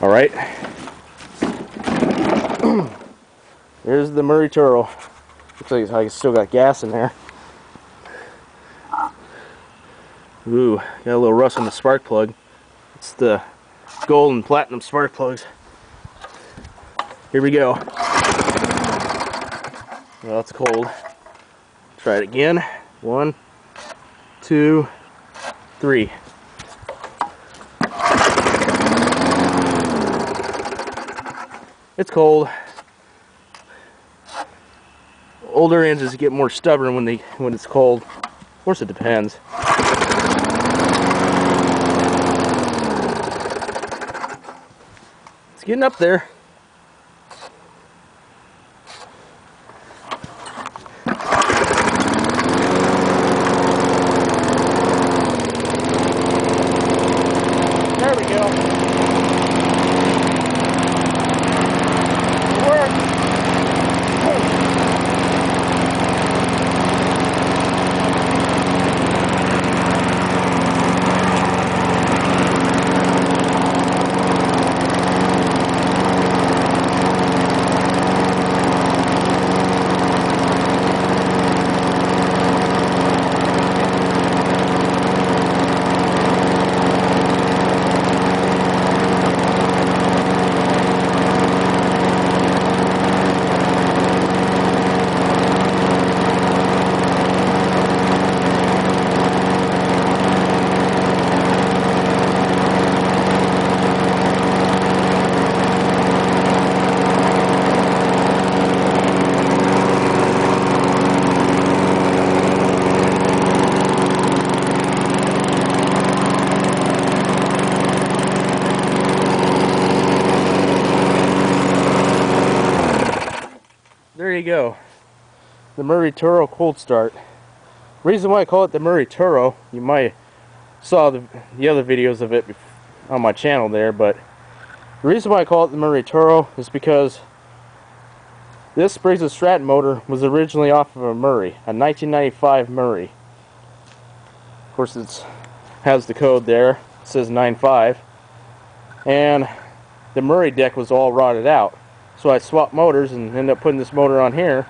Alright. There's the Murray TORO. Looks like I still got gas in there. Ooh, got a little rust on the spark plug. It's the gold and platinum spark plugs. Here we go. Well, it's cold. Try it again. 1, 2, 3. It's cold. Older engines get more stubborn when it's cold. Of course, it depends. It's getting up there. There we go. It works. There you go, the Murray TORO cold start. Reason why I call it the Murray TORO, you might saw the other videos of it on my channel there, but the reason why I call it the Murray TORO is because this Briggs & Stratton motor was originally off of a Murray, a 1995 Murray. Of course, it has the code there, it says 95, and the Murray deck was all rotted out. So I swapped motors and ended up putting this motor on here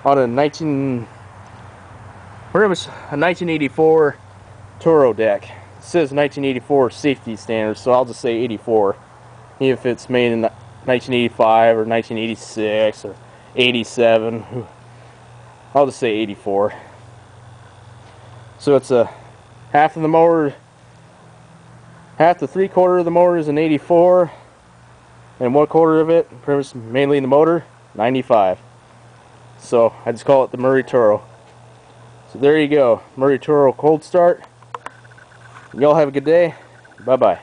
on a 1984 TORO deck. It says 1984 safety standards, so I'll just say 84. Even if it's made in 1985 or 1986 or 87, I'll just say 84. So it's a half of the motor, half to 3/4 of the motor is an 84. And 1/4 of it, pretty much mainly the motor, 95. So I just call it the Murray TORO. So there you go, Murray TORO cold start. Y'all have a good day. Bye bye.